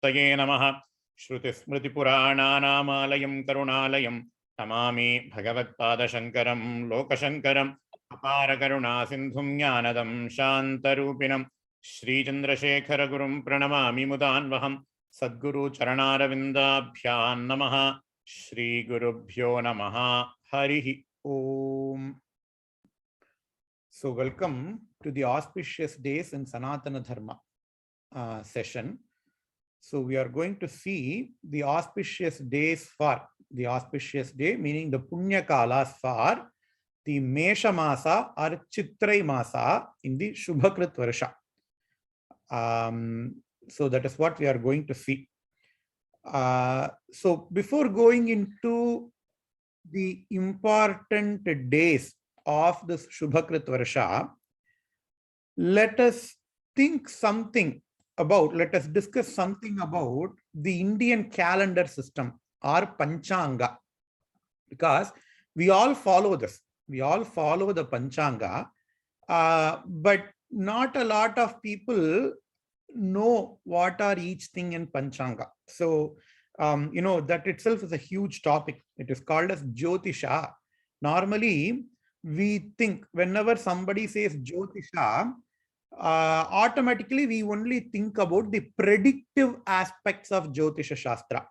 Murtaye Namaha. Shruti Smriti Purananamayam Karunalayam Namami Bhagavad-pada Shankaram Lokashankaram Apara Karuna Sindhum Jnanadam Shantarupinam Shri Chandrasekhara Gurum Pranamami Mudanvaham Sadguru Charanarvindabhyan Namaha. Shri Gurubhyo Namaha. Harihi Om. So welcome to the auspicious days in Sanathana Dharma session. So we are going to see the auspicious days for the auspicious day, meaning the Punya Kalas for the Mesha Masa or Chittirai Masa in the Shubakrit Varsha. So that is what we are going to see. So before going into the important days of this Shubakrit Varsha, let us discuss something about the Indian calendar system or Panchanga, because we all follow this. We all follow the Panchanga, but not a lot of people know what are each thing in Panchanga. So, that itself is a huge topic. It is called as Jyotisha. Normally, we think whenever somebody says Jyotisha, automatically we only think about the predictive aspects of Jyotisha Shastra.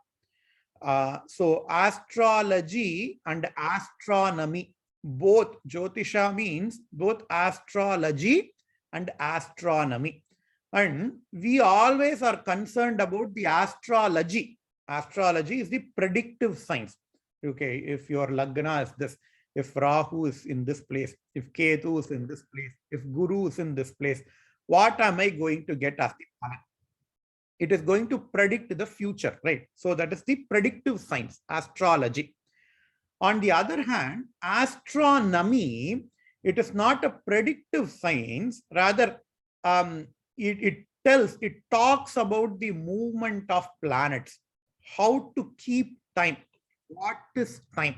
So astrology and astronomy, both Jyotisha means both astrology and astronomy. And we always are concerned about the astrology. Astrology is the predictive science. Okay, if your Lagna is this, if Rahu is in this place, if Ketu is in this place, if Guru is in this place, what am I going to get as the phala? It is going to predict the future, right? So that is the predictive science, astrology. On the other hand, astronomy, it is not a predictive science, rather it talks about the movement of planets, how to keep time, what is time.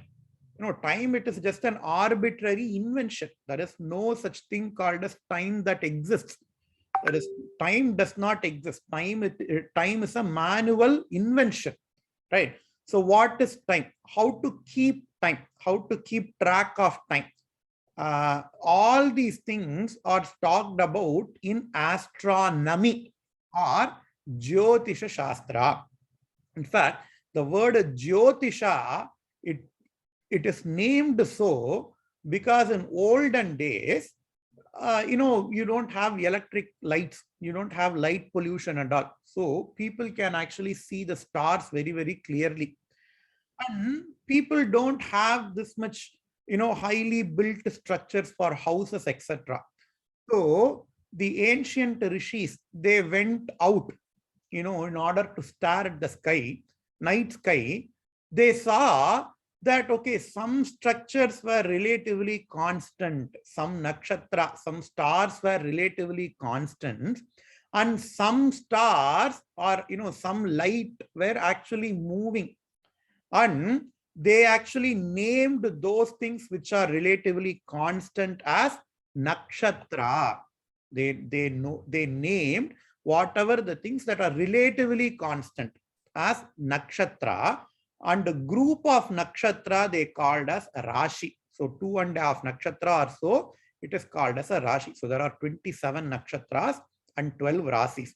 Time, it is just an arbitrary invention. There is no such thing called as time that exists. Time does not exist. Time is a manual invention, right? So what is time? How to keep time? How to keep track of time? All these things are talked about in astronomy or Jyotisha Shastra. In fact, the word Jyotisha, it is named so because in olden days, you don't have electric lights, you don't have light pollution and all. So people can actually see the stars very, very clearly. And people don't have this much, highly built structures for houses, etc. So the ancient rishis, they went out, in order to stare at the sky, night sky. They saw that, okay, some structures were relatively constant, some nakshatra, some stars were relatively constant, and some stars or, some light were actually moving. And they actually named those things which are relatively constant as nakshatra. They named whatever the things that are relatively constant as nakshatra, and the group of nakshatra they called as Rashi. So 2.5 nakshatra or so, it is called as a Rashi. So there are 27 nakshatras and 12 Rasis.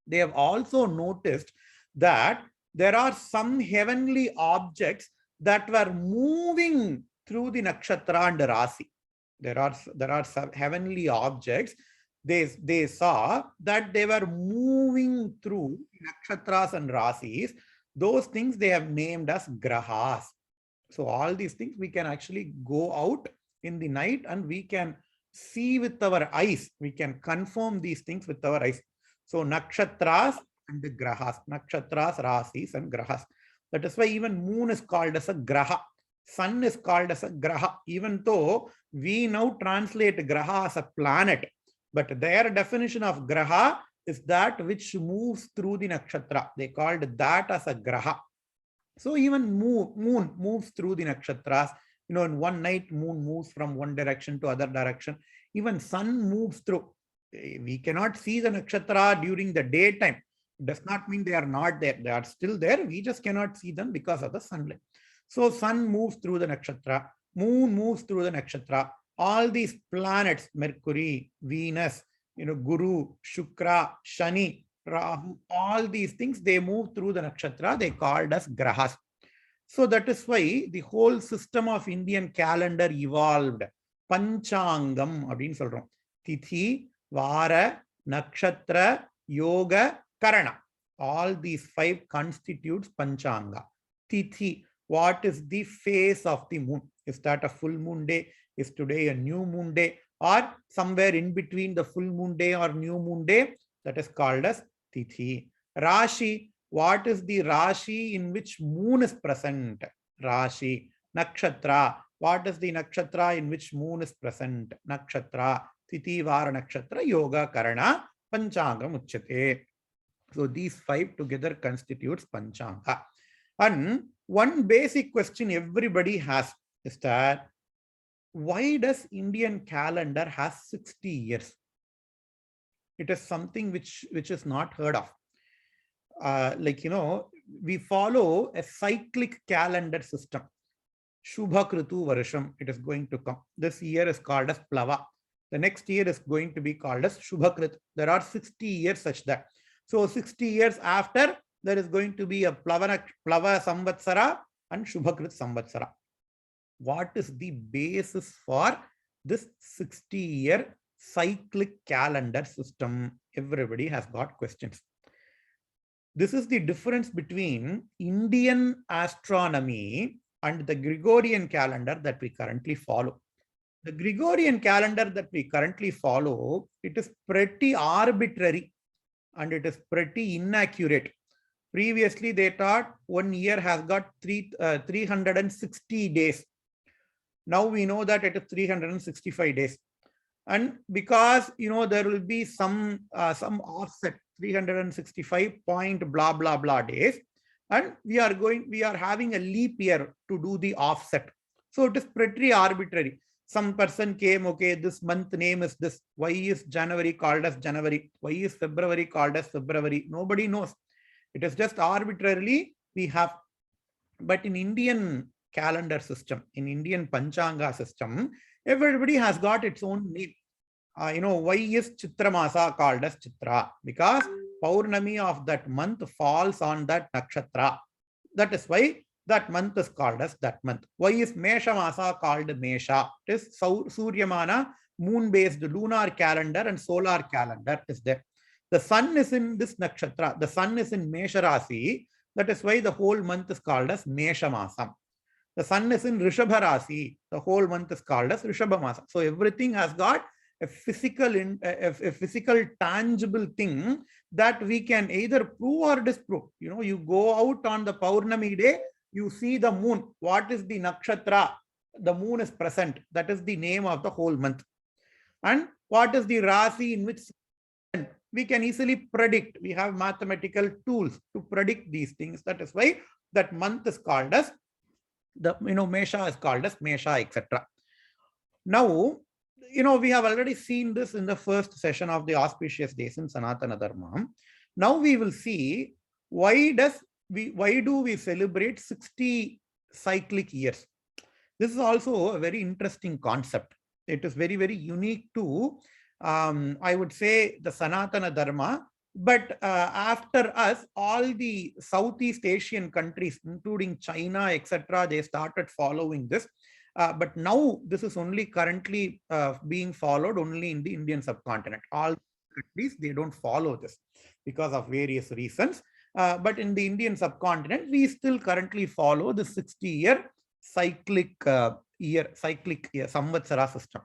They have also noticed that there are some heavenly objects that were moving through the nakshatra and Rasi. There are some heavenly objects. They saw that they were moving through nakshatras and Rasis. Those things they have named as grahas. So all these things we can actually go out in the night and we can see with our eyes. We can confirm these things with our eyes. So nakshatras and the grahas, nakshatras, rasis and grahas. That is why even moon is called as a graha. Sun is called as a graha, even though we now translate graha as a planet. But their definition of graha is that which moves through the nakshatra. They called that as a graha. So even moon moves through the nakshatras. In one night, moon moves from one direction to other direction. Even sun moves through. We cannot see the nakshatra during the daytime, Does not mean they are not there. They are still there. We just cannot see them because of the sunlight. So sun moves through the nakshatra, moon moves through the nakshatra. All these planets, Mercury, Venus, Guru, Shukra, Shani, Rahu, all these things, they move through the nakshatra. They called as grahas. So that is why the whole system of Indian calendar evolved. Panchangam அப்படின்னு சொல்றோம். Tithi, Vara, Nakshatra, Yoga, Karana. All these 5 constitutes Panchanga. Tithi, what is the phase of the moon? Is that a full moon day? Is today a new moon day? Or somewhere in between the full moon day or new moon day? That is called as Tithi. Rashi, what is the Rashi in which moon is present? Rashi. Nakshatra, what is the nakshatra in which moon is present? Nakshatra. Tithi, Vara, Nakshatra, Yoga, Karana, Panchangam Uchyate. So these 5 together constitutes Panchanga. And one basic question everybody has is that why does Indian calendar has 60 years? It is something which is not heard of. We follow a cyclic calendar system. Shubakrit Varsham, it is going to come. This year is called as Plava. The next year is going to be called as Shubakrit. There are 60 years such that. So 60 years after, there is going to be a Plava Samvatsara and Shubakrit Samvatsara. What is the basis for this 60-year cyclic calendar system? Everybody has got questions. This is the difference between Indian astronomy and the Gregorian calendar that we currently follow. The Gregorian calendar that we currently follow, it is pretty arbitrary and it is pretty inaccurate. Previously, they thought 1 year has got 360 days. Now we know that it is 365 days. And because, there will be some offset, 365 point blah, blah, blah days. And we are having a leap year to do the offset. So it is pretty arbitrary. Some person came, okay, this month name is this. Why is January called as January? Why is February called as February? Nobody knows. It is just arbitrarily we have. But in Indian calendar system, in Indian Panchanga system, everybody has got its own name. Why is Chitra Masa called as Chitra? Because Paurnami of that month falls on that nakshatra. That is why that month is called as that month. Why is Mesha Masa called Mesha? It is Suryamana, moon-based lunar calendar and solar calendar is there. The sun is in this nakshatra. The sun is in Mesha Rasi. That is why the whole month is called as Mesha Masam. The sun is in Rishabha Rasi. The whole month is called as Rishabha Masa. So everything has got a physical tangible thing that we can either prove or disprove. You go out on the Paurnami day, you see the moon. What is the nakshatra? The moon is present. That is the name of the whole month. And what is the Rasi in which we can easily predict. We have mathematical tools to predict these things. That is why that month is called as Mesha is called as Mesha, etc. Now, we have already seen this in the first session of the auspicious days in Sanathana Dharma. Now we will see why do we celebrate 60 cyclic years. This is also a very interesting concept. It is very, very unique to, I would say, the Sanatana Dharma. But after us, all the Southeast Asian countries, including China, etc., they started following this. But now this is only currently being followed only in the Indian subcontinent. All countries, they don't follow this because of various reasons. But in the Indian subcontinent, we still currently follow the 60-year cyclic Samvatsara system.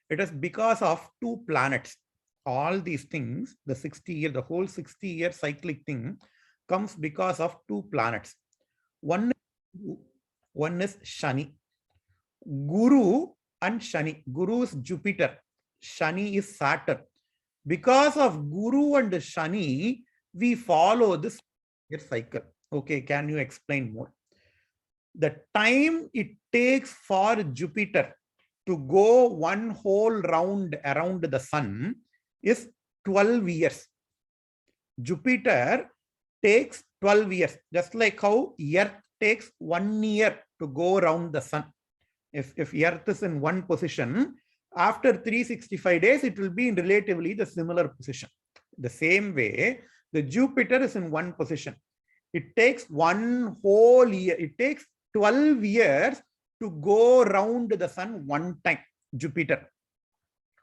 It is because of 2 planets. All these things, the whole 60-year cyclic thing comes because of 2 planets. One is Shani. Guru and Shani. Guru is Jupiter. Shani is Saturn. Because of Guru and Shani, we follow this cycle. Okay, can you explain more? The time it takes for Jupiter to go one whole round around the sun is 12 years. Jupiter takes 12 years, just like how Earth takes 1 year to go around the sun. If Earth is in one position, after 365 days, it will be in relatively the similar position. The same way, the Jupiter is in one position. It takes one whole year. It takes 12 years to go around the sun one time, Jupiter.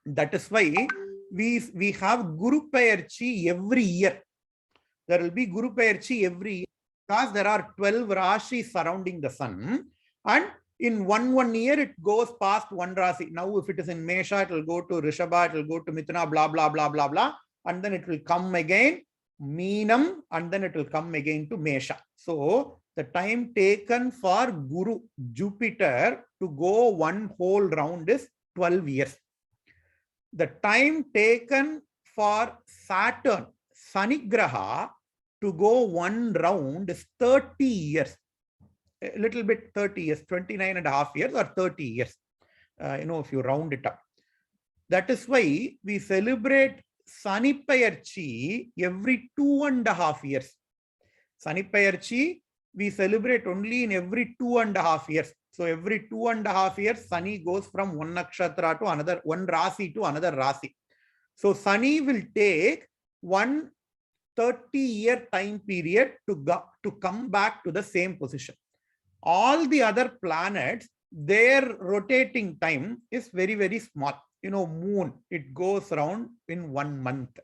That is why we have Guru Payarchi every year. There will be Guru Payarchi every year because there are 12 Rashis surrounding the sun, and in one year it goes past one Rasi. Now if it is in Mesha, it will go to Rishabha, it will go to Mithuna, blah, blah, blah, blah, blah, and then it will come again, Meenam, and then it will come again to Mesha. So the time taken for Guru, Jupiter, to go one whole round is 12 years. The time taken for Saturn, Sanigraha, to go one round is 30 years. A little bit 30 years, 29.5 years or 30 years, if you round it up. That is why we celebrate Sani Payarchi every 2.5 years. Sani Payarchi, we celebrate only in every 2.5 years. So every 2.5 years, Sani goes from one nakshatra to another, one Rasi to another Rasi. So Sani will take one 30-year time period to come back to the same position. All the other planets, their rotating time is very, very small. Moon, it goes around in 1 month.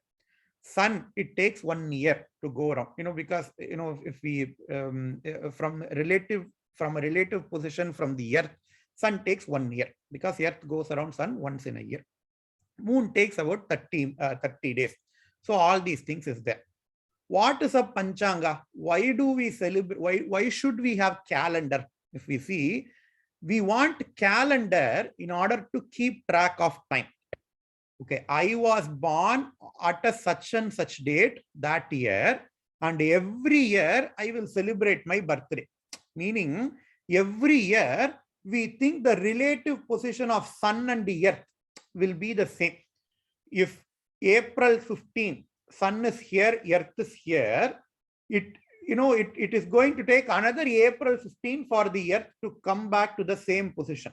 Sun, it takes 1 year to go around, because, if we, from a relative position from the Earth, Sun takes 1 year because Earth goes around Sun once in a year. Moon takes about 30 days. So all these things is there. What is a Panchanga? Why do we celebrate? Why should we have calendar? If we see, we want calendar in order to keep track of time. Okay, I was born at a such and such date that year, and every year I will celebrate my birthday. Meaning, every year we think the relative position of Sun and the Earth will be the same. If April 15, Sun is here, Earth is here, it is going to take another April 15 for the Earth to come back to the same position.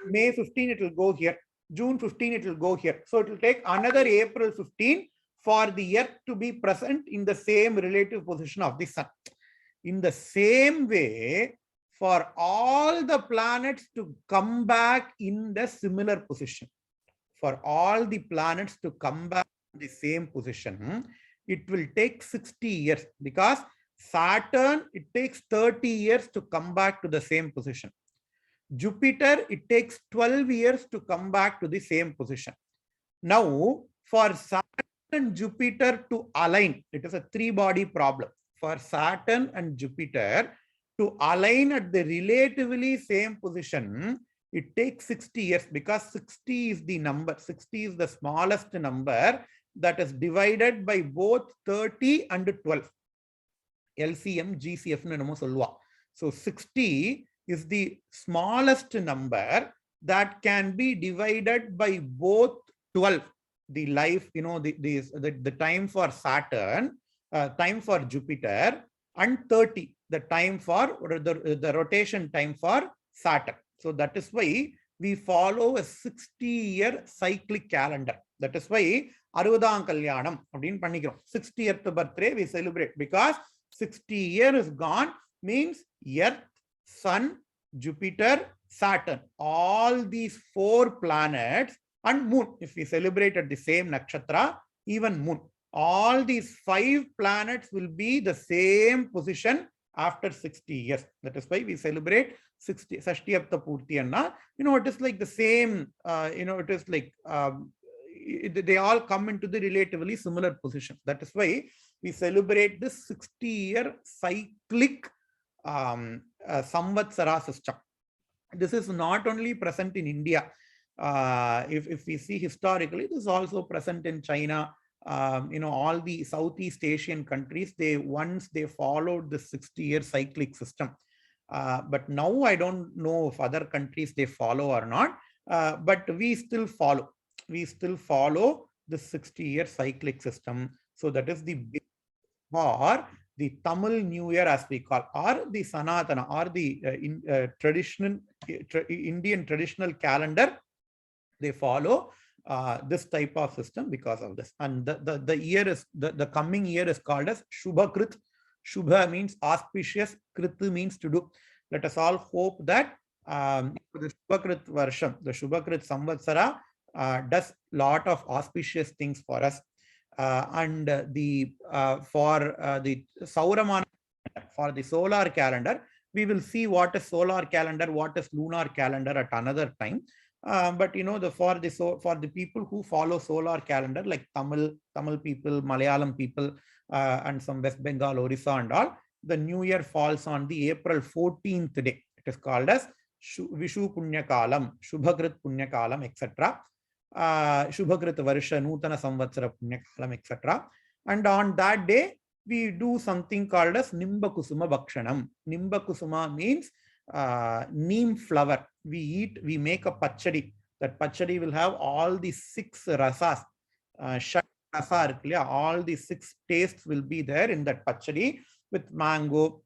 May 15, it will go here. June 15, it will go here. So it will take another April 15 for the Earth to be present in the same relative position of the Sun. In the same way, for all the planets to come back in the similar position, for all the planets to come back in the same position, it will take 60 years because Saturn, it takes 30 years to come back to the same position. Jupiter, it takes 12 years to come back to the same position. Now, for Saturn and Jupiter to align, it is a three-body problem. For Saturn and Jupiter to align at the relatively same position, it takes 60 years because 60 is the number. 60 is the smallest number that is divided by both 30 and 12. LCM, GCF. So 60 is the smallest number that can be divided by both 12. The life, the time for Saturn, time for Jupiter, and 30, the time for the rotation time for Saturn. So that is why we follow a 60-year cyclic calendar. That is why Arudam Kalyanam, 60th birthday we celebrate because 60 years is gone, means Earth, Sun, Jupiter, Saturn, all these 4 planets, and Moon, if we celebrate at the same nakshatra, even Moon, all these 5 planets will be the same position after 60 years. That is why we celebrate 60 Sashtiyapta Purtiyanna. It is like the same, it is like they all come into the relatively similar positions. That is why we celebrate this 60-year cyclic Samvatsara system. This is not only present in India. If we see historically, this is also present in China. All the Southeast Asian countries, once they followed the 60-year cyclic system. But now I don't know if other countries they follow or not, but we still follow. We still follow the 60-year cyclic system. So that is the big for the Tamil New Year, as we call, or the Sanathana, or the traditional Indian traditional calendar. They follow this type of system because of this. And the year is the coming year is called as Shubakrit. Shubha means auspicious, Krit means to do. Let us all hope that the Shubakrit version, the Shubakrit Samvatsara, does lot of auspicious things for us. And for the Sauramana, for the solar calendar, we will see what is solar calendar, what is lunar calendar at another time. But for the people who follow solar calendar, like Tamil people, Malayalam people, and some West Bengal, Orissa and all, the new year falls on the April 14th day. It is called as Vishu Punyakalam, Shubhakrit Punyakalam, etc. Shubhakrit Varsha, Nutana Samvatsara Punyakalam, etc. And on that day, we do something called as Nimba Kusuma Bhakshanam. Nimba Kusuma means neem flower. We make a pachadi. That pachadi will have all the 6 rasas. All the 6 tastes will be there in that pachadi, with mango,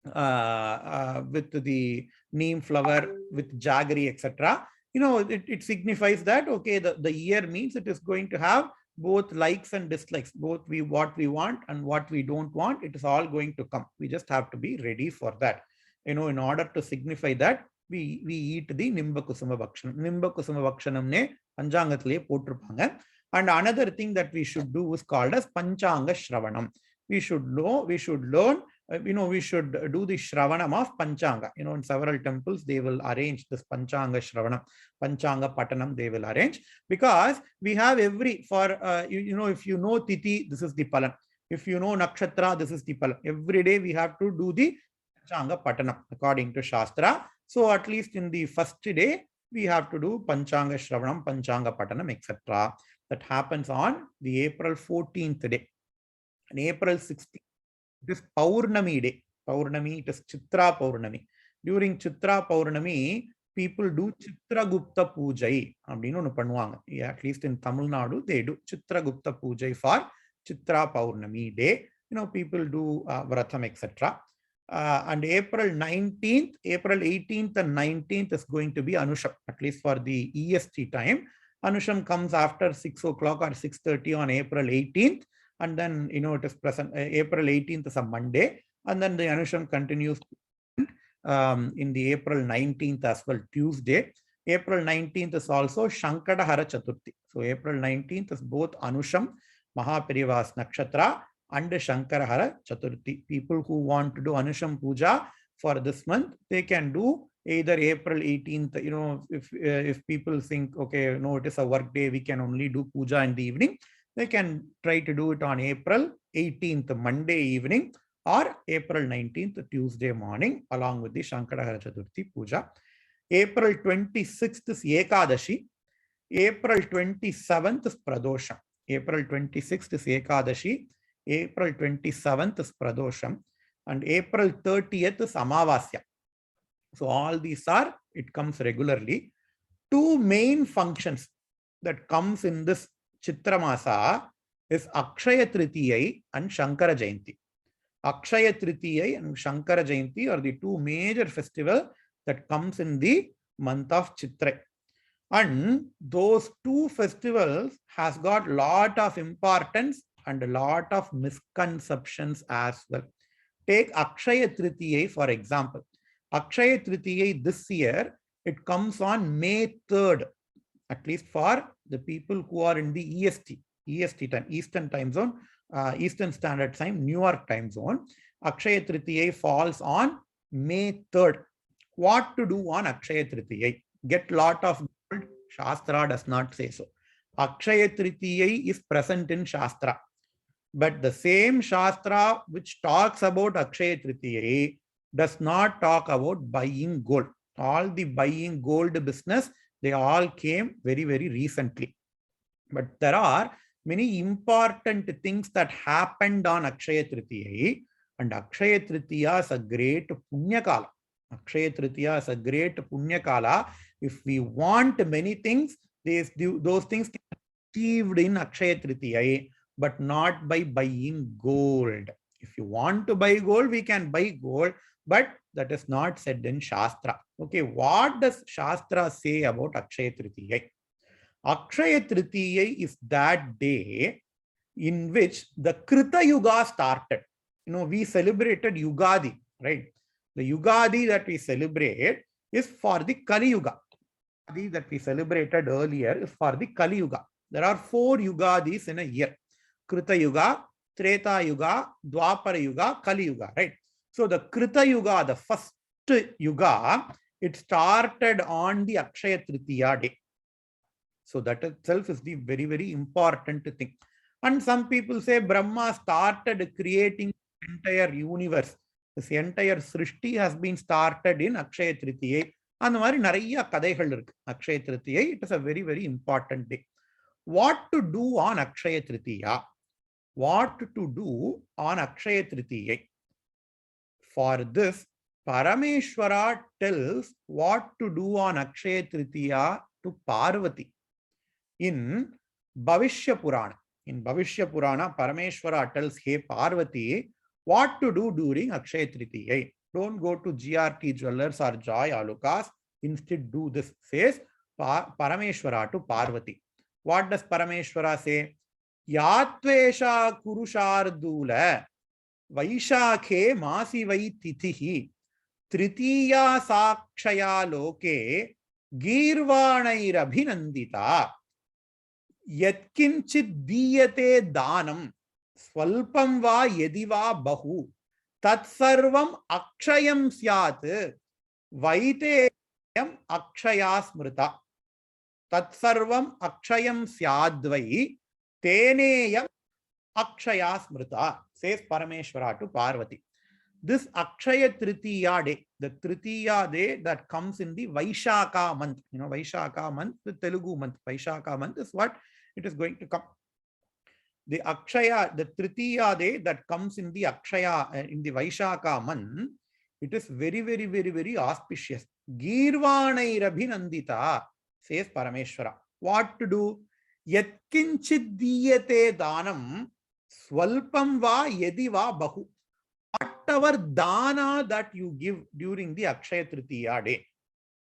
with the neem flower, with jaggery, etc. It signifies that, okay, the year means it is going to have both likes and dislikes, both what we want and what we don't want. It is all going to come. We just have to be ready for that. In order to signify that, we eat the Nimba Kusuma Bhakshanam. Nimba Kusuma Bhakshanam ne Panjangathile potrupanga. And another thing that we should do is called as Panchanga Shravanam. We should learn, we should do the Shravanam of Panchanga. In several temples, they will arrange this Panchanga Shravanam, Panchanga Patanam, they will arrange, because we have if you know Tithi, this is the Palan. If you know Nakshatra, this is the Palan. Every day we have to do the Panchanga Patanam according to Shastra. So at least in the first day, we have to do Panchanga Shravanam, Panchanga Patanam, etc. That happens on the April 14th day. And April 16th, it is Paurnami day. Paurnami, it is Chitra Paurnami. During Chitra Paurnami, people do Chitragupta Pujai. At least in Tamil Nadu, they do Chitragupta Pujai for Chitra Paurnami day. People do Vratham, etc. And April 18th and 19th is going to be Anusham, at least for the EST time. Anusham comes after 6 o'clock or 6:30 on April 18th. And then, it is present. April 18th is a Monday. And then the Anusham continues in the April 19th as well, Tuesday. April 19th is also Shankadahara Chaturthi. So April 19th is both Anusham, Mahaperivas Nakshatra, and Shankarahara Chaturthi. People who want to do Anusham Puja for this month, they can do either April 18th, if people think, okay, no, it is a work day, we can only do puja in the evening, they can try to do it on April 18th, Monday evening, or April 19th, Tuesday morning, along with the Shankarahara Chaturthi puja. April 26th is Ekadashi. April 27th is Pradosham. April 26th is Ekadashi. April 27th is Pradosham. And April 30th is Amavasya. So all these it comes regularly. 2 main functions that comes in this Chitra Masa is Akshaya Tritiyai and Shankara Jayanti. Akshaya Tritiyai and Shankara Jayanti are the 2 major festivals that comes in the month of Chitra. And those 2 festivals has got lot of importance and a lot of misconceptions as well. Take Akshaya Tritiyai for example. Akshaya Tritiyai this year, it comes on May 3rd, at least for the people who are in the EST time, Eastern time zone, Eastern Standard Time, New York time zone. Akshaya Tritiyai falls on May 3rd. What to do on Akshaya Tritiyai? Get lot of gold? Shastra does not say so. Akshaya Tritiyai is present in Shastra. But the same Shastra which talks about Akshaya Tritiyai does not talk about buying gold. All the buying gold business, they all came very, very recently. But there are many important things that happened on Akshaya Tritiyai, and Akshaya Tritiya is a great Punyakala. Akshaya Tritiya is a great Punyakala. If we want many things, those things can be achieved in Akshaya Tritiya. but not by buying gold. If you want to buy gold, we can buy gold, but that is not said in Shastra. Okay, what does Shastra say about Akshaya Tritiya? Akshaya Tritiya is that day in which the Krita Yuga started. We celebrated Yugadi, right? The Yugadi that we celebrate is for the Kali Yuga. That we celebrated earlier is for the Kali Yuga. There are 4 Yugadis in a year. Krita Yuga, Treta Yuga, Dwapara Yuga, Kali Yuga, right? So the Krita Yuga, the first Yuga, it started on the Akshaya Tritiya day. So that itself is the very, very important thing. And some people say Brahma started creating the entire universe. This entire Srishti has been started in Akshaya Tritiya. And Akshaya Tritiya, it is a very, very important day. What to do on Akshaya Tritiya? What to do on Akshaya Tritiya? For this, Parameshwara tells what to do on Akshaya Tritiya to Parvati. In Bhavishya Purana, Parameshwara tells, hey Parvati, what to do during Akshaya Tritiya. Don't go to GRT Jewelers or Joy Alukas. Instead, do this, says Parameshwara to Parvati. What does Parameshwara say? Yatvesha Kurushardula Vaishakhe Masi Vai Titihi Tritiya Sakshaya Loke Girvanairabhinandita Yatkinchit Diyate Danam Swalpam Va Yediva Bahu Tatsarvam Akshayam Syat Vaiteyam Akshaya Smrita. Tatsarvam Akshayam Syadvai Teneyam Akshaya Smrita, says Parameshwara to Parvati. This Akshaya Tritiya day, the Tritiya day that comes in the Vaishaka month, Vaishaka month, the Telugu month, Vaishaka month is what it is going to come. The Akshaya, the Tritiya day that comes in the Akshaya, in the Vaishaka month, it is very, very, very, very auspicious. Girvanairabhinandita, says Parameshwara. What to do? Yatkinchit diyate danam swalpam va yedi va bahu. Whatever dana that you give during the Akshaya Tritiya day,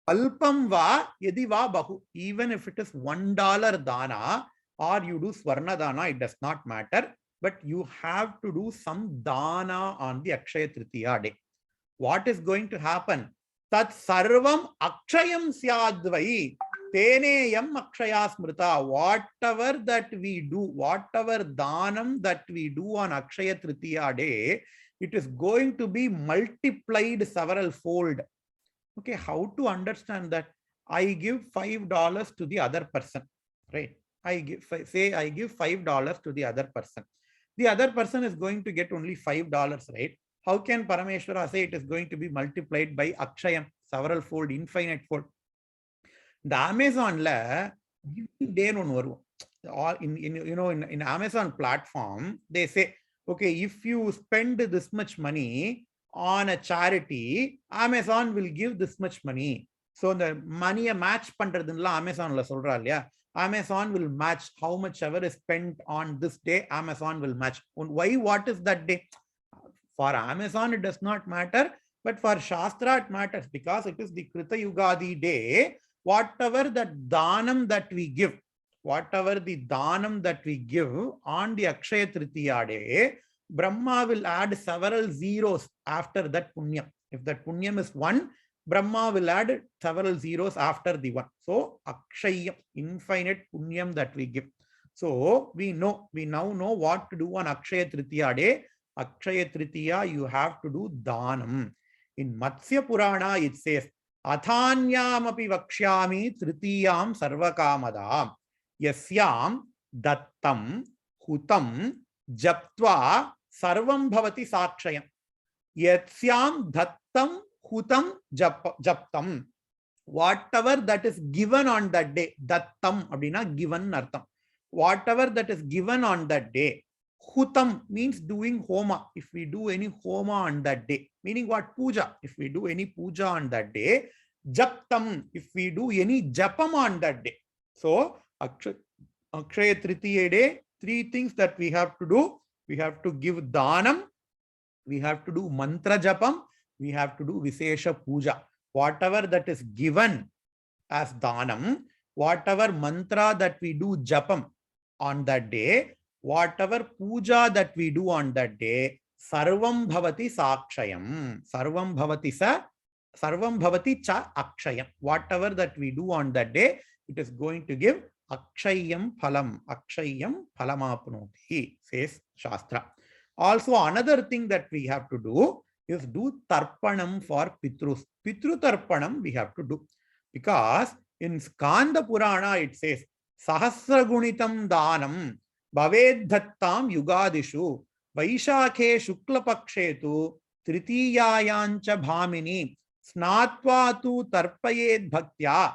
alpam va yedi va bahu. Even if it is $1 dana or you do Swarna dana, it does not matter. But you have to do some dana on the Akshaya Tritiya day. What is going to happen? Tat sarvam akshayam syadvai teneyam akshaya smrita. Whatever that we do, whatever danam that we do on Akshaya Tritiya day, it is going to be multiplied several fold. Okay, how to understand that? I give $5 to the other person, right? I give $5 to the other person. The other person is going to get only $5, right? How can Parameshwara say it is going to be multiplied by Akshayam, several fold, infinite fold? The Amazon giving day in Amazon platform, they say, okay, if you spend this much money on a charity, Amazon will give this much money. So the money match pandradunla Amazon la solra illaya. Amazon will match how much ever is spent on this day. Amazon will match. Why? What is that day? For Amazon, it does not matter, but for Shastra, it matters because it is the Krita Yugadi day. Whatever the danam that we give, whatever the danam that we give on the Akshaya Tritiya day, Brahma will add several zeros after that punyam. If that punyam is 1, Brahma will add several zeros after the 1. So, Akshayam, infinite punyam that we give. So, we now know what to do on Akshaya Tritiya day. Akshaya Tritiya, you have to do Dhanam. In Matsya Purana, it says, Athanyam api vakshyami tritiyam sarvakamadam yasyam dattam hutam japtva sarvam bhavati sakshayam. Yasyam dattam hutam japtam. Whatever that is given on that day, dattam abdina given artham. Whatever that is given on that day, hutam means doing homa. If we do any homa on that day, meaning what? Puja. If we do any puja on that day, japtam, if we do any japam on that day. So, Akshaya Tritiya day, Three things that we have to do. We have to give dhanam, we have to do mantra japam, we have to do Vishesha puja. Whatever that is given as dhanam, whatever mantra that we do japam on that day, whatever puja that we do on that day, sarvam bhavati sakshayam. Sarvam bhavati cha akshayam. Whatever that we do on that day, it is going to give akshayam phalam. Akshayam phalamapnoti, says Shastra. Also, another thing that we have to do is do tarpanam for Pitrus. Pitru tarpanam we have to do. Because in Skanda Purana it says, Sahasragunitam Danam Bhaved Dhattam Yugadishu Vaishakhe Shukla Pakshetu Tritiyayancha Bhamini Snatva Tarpayed Bhaktya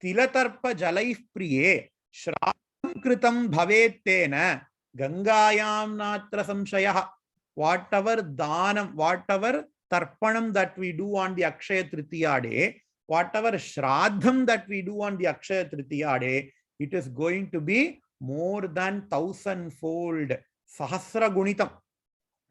Tilatarpa Jalaif Priye Shravam Kritam Bhaved Tena Gangayam Natra Samshayah. Whatever dhanam, whatever tarpanam that we do on the Akshaya Tritiya day, whatever shraddham that we do on the Akshaya Tritiya day, it is going to be more than 1,000-fold. Sahasra Gunitam.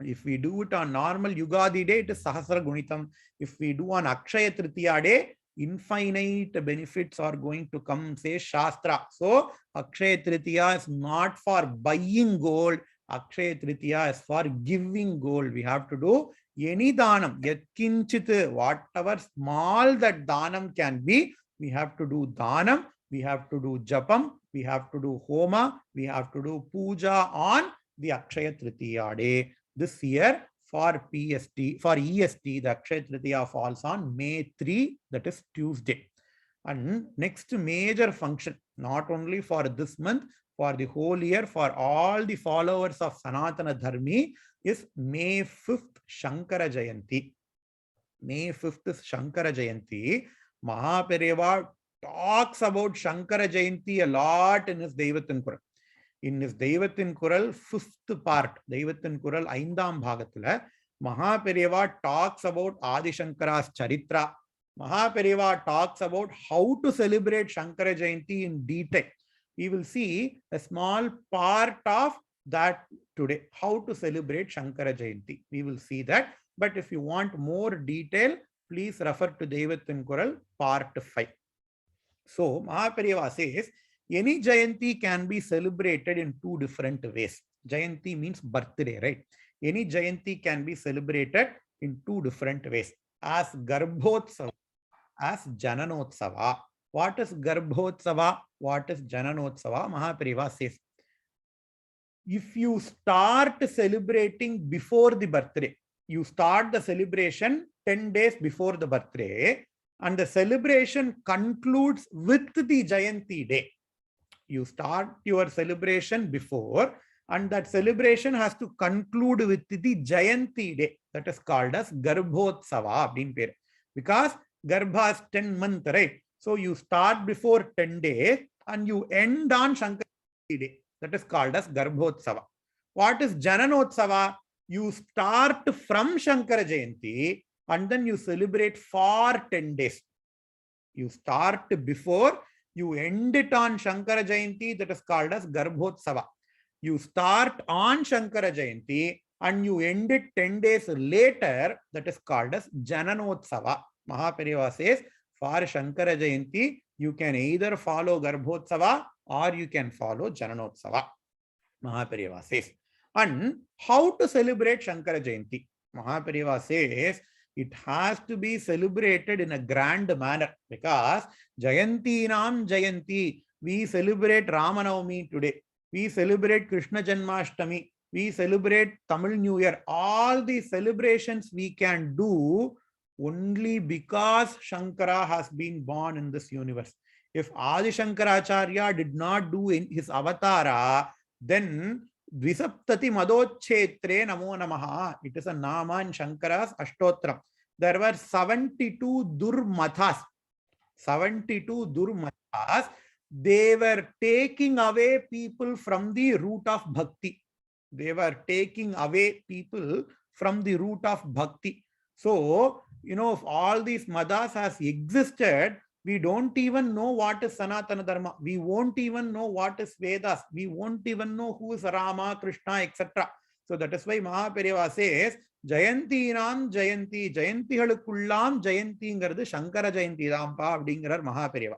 If we do it on normal Yugadi day, it is Sahasra Gunitam. If we do on Akshaya Tritiya day, infinite benefits are going to come, says Shastra. So, Akshaya Tritiya is not for buying gold. Akshaya Tritiya is for giving gold. We have to do any dhanam, yatkinchit, whatever small that dhanam can be, we have to do dhanam, we have to do japam, we have to do homa, we have to do puja on the Akshaya Tritiya day. This year for EST, the Akshaya Tritiya falls on May 3, that is Tuesday. And next major function, not only for this month, for the whole year, for all the followers of Sanatana Dharmi, is May 5th Shankara Jayanti. May 5th is Shankara Jayanti. Mahaperiyava talks about Shankara Jayanti a lot in his Deivathin Kural. In his Deivathin Kural, 5th part, Deivathin Kural, 5th bhagathula, Mahaperiyava talks about Adi Shankara's Charitra. Mahaperiyava talks about how to celebrate Shankara Jayanti in detail. We will see a small part of that today, how to celebrate Shankara Jayanti. We will see that. But if you want more detail, please refer to Deivathin Kural, part 5. So, Mahaperiyava says, any Jayanti can be celebrated in two different ways. Jayanti means birthday, right? Any Jayanti can be celebrated in two different ways. As Garbhotsava, as Jananotsava. What is Garbhotsava? What is Jananotsava? Mahaperiyava says, if you start celebrating before the birthday, you start the celebration 10 days before the birthday, and the celebration concludes with the Jayanti day. You start your celebration before, and that celebration has to conclude with the Jayanti day. That is called as Garbhotsava. Because Garbha is 10 months, right? So you start before 10 days and you end on Shankara day. That is called as Garbhotsava. What is Jananotsava? You start from Shankara Jayanti and then you celebrate for 10 days. You start before, you end it on Shankara Jayanti, that is called as Garbhotsava. You start on Shankara Jayanti and you end it 10 days later, that is called as Jananotsava. Mahaperiyava says, for Shankara Jayanti, you can either follow Garbhotsava or you can follow Jananotsava. Mahaperiyava says. And how to celebrate Shankara Jayanti? Mahaperiyava says, it has to be celebrated in a grand manner, because Jayanti Nam Jayanti, we celebrate Ramanavami today. We celebrate Krishna Janmashtami. We celebrate Tamil New Year. All these celebrations we can do only because Shankara has been born in this universe. If Adi Shankaracharya did not do in his avatara, then Dvisaptati Madochetre Namo Namaha. It is a Nama in Shankara's Ashtotram. There were 72 Durmathas. 72 Durmathas. They were taking away people from the root of bhakti. They were taking away people from the root of bhakti. So, if all these madhas has existed, We don't even know what is Sanatana Dharma. We won't even know what is Vedas. We won't even know who is Rama, Krishna, etc. So that is why Mahaperiyava says, Jayantinam Jayanti, Jayantihalukullam Jayantingaradu Shankara Jayanti Rampa Abdingarar Mahaperiyava.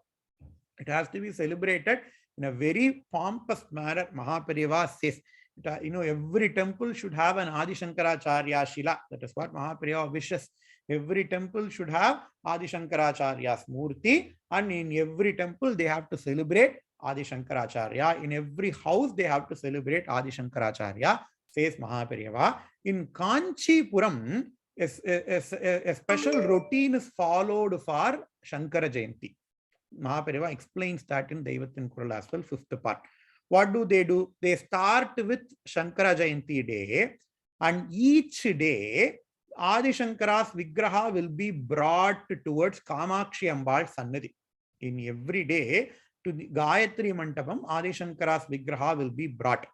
It has to be celebrated in a very pompous manner. Mahaperiyava says, every temple should have an Adi Shankaracharya Shila. That is what Mahaperiyava wishes. Every temple should have Adi Shankaracharya's Murti, and in every temple they have to celebrate Adi Shankaracharya. In every house they have to celebrate Adi Shankaracharya, says Mahaperiyava. In Kanchipuram, a special routine is followed for Shankara Jayanti. Mahaperiyava explains that in Daivathin Kural as well, 5th part. What do? They start with Shankara Jayanti day, and each day Adi Shankara's Vigraha will be brought towards Kamakshi Ambal's Sannidhi. In every day to the Gayatri Mandapam, Adi Shankara's Vigraha will be brought.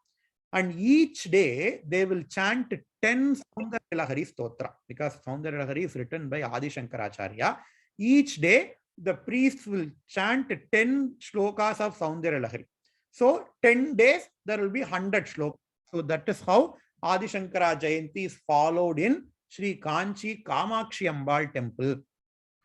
And each day they will chant 10 Saundarya Stotra, because Saundarya is written by Adi Shankaracharya. Each day the priests will chant 10 shlokas of Saundarya. So 10 days there will be 100 shlokas. So that is how Adi Shankara Jayanti is followed in Sri Kanchi Kamakshi Ambal temple,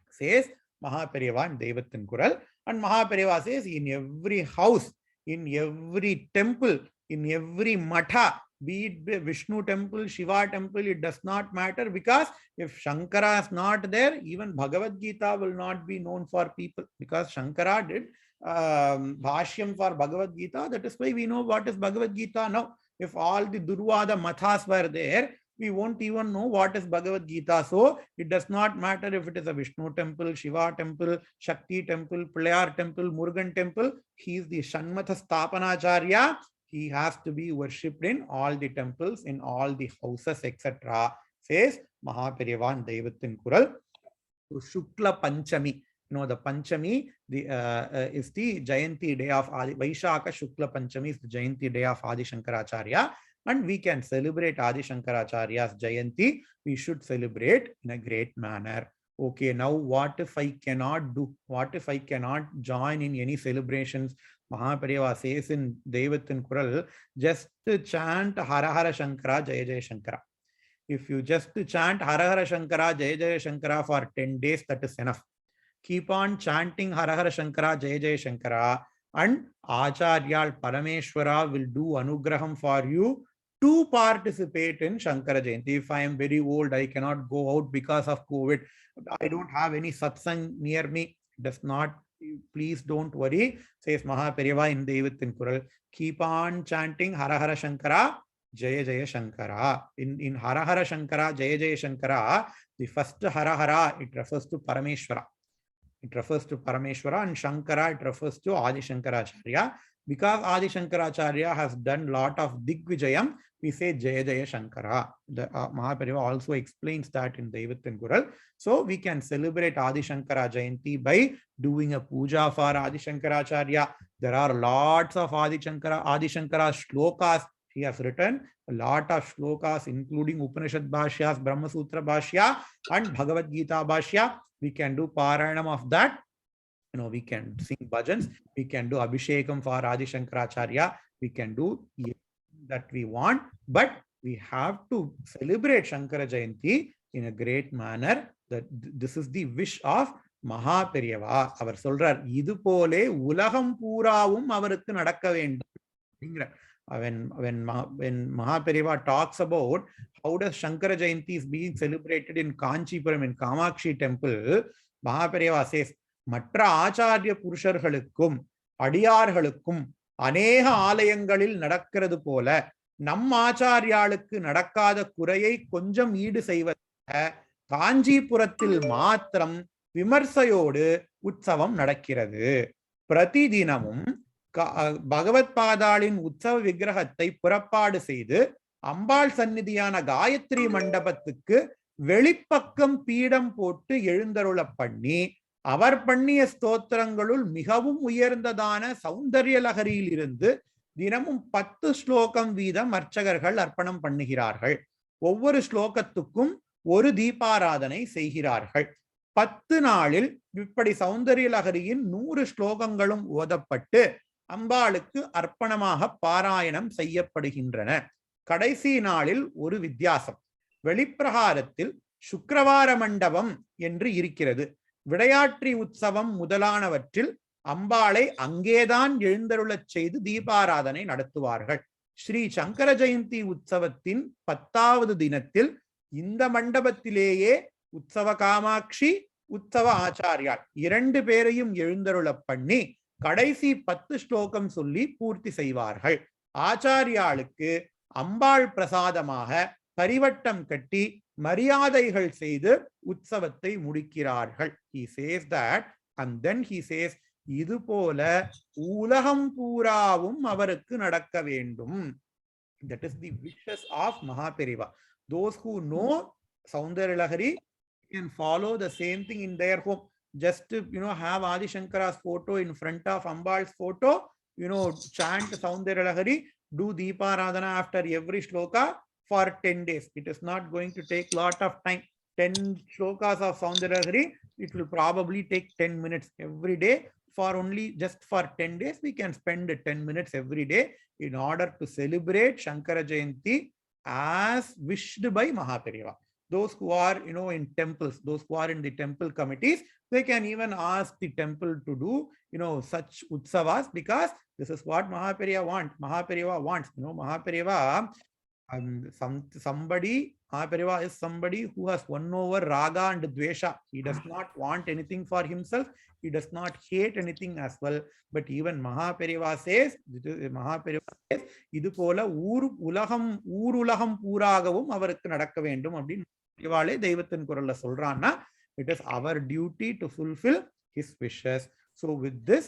says Mahaperiyava and Daivathin Kural. And Mahaperiyava says, in every house, in every temple, in every matha, be it Vishnu temple, Shiva temple, it does not matter, because if Shankara is not there, even Bhagavad Gita will not be known for people, because Shankara did Bhashyam for Bhagavad Gita. That is why we know what is Bhagavad Gita now. If all the Durvada mathas were there, we won't even know what is Bhagavad Gita. So it does not matter if it is a Vishnu temple, Shiva temple, Shakti temple, Playar temple, Murugan temple. He is the Shanmatha Stapanacharya. He has to be worshipped in all the temples, in all the houses, etc., says Mahaperiyava and Daivathin Kural. Shukla Panchami. The Panchami is the Jayanti day of Adi. Vaishaka Shukla Panchami is the Jayanti day of Adi Shankaracharya. And we can celebrate Adi Shankaracharya's Jayanti. We should celebrate in a great manner. Okay, now what if I cannot do? What if I cannot join in any celebrations? Mahaperiyava says in Daivathin Kural, just chant Hara Hara Shankara, Jaya Jaya Shankara. If you just chant Hara Hara Shankara, Jaya Jaya Shankara for 10 days, that is enough. Keep on chanting Hara Hara Shankara, Jaya Jaya Shankara, and Acharyal Parameshwara will do anugraham for you to participate in Shankara Jayanti. If I am very old, I cannot go out because of COVID, I don't have any satsang near me, does not, please don't worry, says Mahaperiyava in Daivathin Kural. Keep on chanting Hara Hara Shankara, Jaya Jaya Shankara. In Hara Hara Shankara, Jaya Jaya Shankara, the first Hara Hara, it refers to Parameshwara. It refers to Parameshwara, and Shankara, it refers to Adi Shankaracharya. Because Adi Shankaracharya has done lot of Digvijayam, we say Jaya Jaya Shankara. The Mahaperiyava also explains that in Daivathin Kural. So we can celebrate Adi Shankara Jayanti by doing a puja for Adi Shankaracharya. There are lots of Adi Shankara shlokas. He has written a lot of shlokas, including Upanishad Bhashyas, Brahma Sutra Bhashya, and Bhagavad Gita Bhashya. We can do Parayanam of that. We can sing bhajans. We can do Abhishekam for Adi Shankaracharya. We can do that we want, but we have to celebrate Shankara Jayanti in a great manner. That this is the wish of Mahaperiyava. அவர் சொல்றார், இது போலே உலகம் பூராவும் அவருக்கு நடக்க வேண்டும். When Mahaperiyava talks about how does Shankara Jayanti is being celebrated in Kanchipuram, in Kamakshi temple, Mahaperiyava says, மற்ற ஆச்சாரிய புருஷர்களுக்கும் அடியார்களுக்கும் அநேக ஆலயங்களில் நடக்கிறது போல நம் ஆச்சாரியாளுக்கு நடக்காத குறையை கொஞ்சம் ஈடு செய்வதாக காஞ்சிபுரத்தில் மாத்திரம் விமர்சையோடு உற்சவம் நடக்கிறது. பிரதிதினமும் பகவத் பாதாளின் உற்சவ விக்கிரகத்தை புறப்பாடு செய்து அம்பாள் சந்நிதியான காயத்ரி மண்டபத்துக்கு வெளிப்பக்கம் பீடம் போட்டு எழுந்தருள பண்ணி அவர் பண்ணிய ஸ்தோத்திரங்களுள் மிகவும் உயர்ந்ததான சௌந்தர்ய லகரியில் இருந்து தினமும் 10 ஸ்லோகம் வீதம் அர்ச்சகர்கள் அர்ப்பணம் பண்ணுகிறார்கள். ஒவ்வொரு ஸ்லோகத்துக்கும் ஒரு தீபாராதனை செய்கிறார்கள். 10 நாளில் இப்படி சௌந்தரிய லகரியின் 100 ஸ்லோகங்களும் ஓதப்பட்டு அம்பாளுக்கு அர்ப்பணமாக பாராயணம் செய்யப்படுகின்றன. கடைசி நாளில் ஒரு வித்தியாசம். வெளிப்பிரகாரத்தில் சுக்கிரவார மண்டபம் என்று இருக்கிறது. விடையாற்றி உற்சவம் முதலானவற்றில் அம்பாளை அங்கேதான் எழுந்தருளச் செய்து தீபாராதனை நடத்துவார்கள். ஸ்ரீ சங்கர ஜெயந்தி உற்சவத்தின் 10வது தினத்தில் இந்த மண்டபத்திலேயே உற்சவ காமாட்சி, உற்சவ ஆச்சாரியால் 2 பேரையும் எழுந்தருள பண்ணி கடைசி 10 ஸ்லோகம் சொல்லி பூர்த்தி செய்வார்கள். ஆச்சாரியாளுக்கு அம்பாள் பிரசாதமாக பரிவட்டம் கட்டி மரியாதைகள் செய்து உற்சவத்தை முடிக்கிறார்கள். He says that, and then he says, இது போல உலகம் பூராவும் அவருக்கு நடக்க வேண்டும். That is the wishes of Mahaperiva. Those who know Saundarya Lahari can follow the same thing in their home. Just to, have Adi Shankara's photo in front of Ambal's photo, chant Saundarya Lahari, do Deeparadhana after every shloka for 10 days. It is not going to take lot of time. 10 shlokas of Saundarya Lahari, it will probably take 10 minutes every day. Just for 10 days, we can spend 10 minutes every day in order to celebrate Shankara Jayanti as wished by Mahaperiva. Those who are, in temples, those who are in the temple committees, they can even ask the temple to do, such utsavas, because this is what Mahaperiva wants. Mahaperiva, Mahaperiva is somebody who has won over Raga and Dvesha. He does not want anything for himself. He does not hate anything as well. But even Mahaperiva says, இது போல ஊருலகம் பூராகவும் அவருக்கு நடக்க வேண்டும் அப்படின்னு இவாளே தெய்வத்தின் குரல்ல சொல்றான்னா, it is our duty to fulfill his wishes. So with this,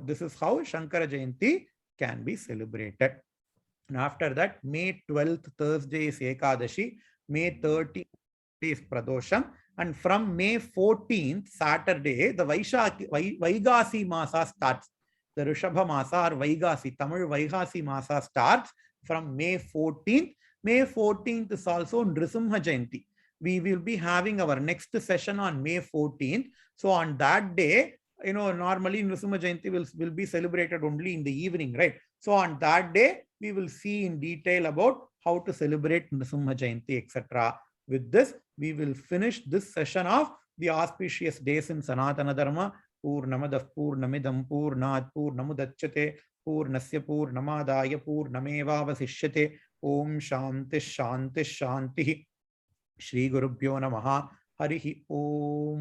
this is how Shankara Jayanti can be celebrated. And after that, May 12th Thursday is Ekadashi, May 13th is Pradosham, and from May 14th Saturday, the Vaigasi Masa starts. The Rishabha Masa or Vaigasi, Tamil Vaigasi Masa starts from May 14th. May 14th is also Nrisimha Jayanti. We will be having our next session on May 14th. So on that day, normally Nrisimha Jayanti will be celebrated only in the evening, right? So on that day, we will see in detail about how to celebrate Nrisimha Jayanti, etc. With this, we will finish this session of the auspicious days in Sanatana Dharma. Purnamadah Purnamidam Purnat Purnamudachyate Purnasya Purnamadaya Purnamevavasishyate. Om Shanti Shanti Shanti. Shri Gurubhyo Namaha. Harihi Om.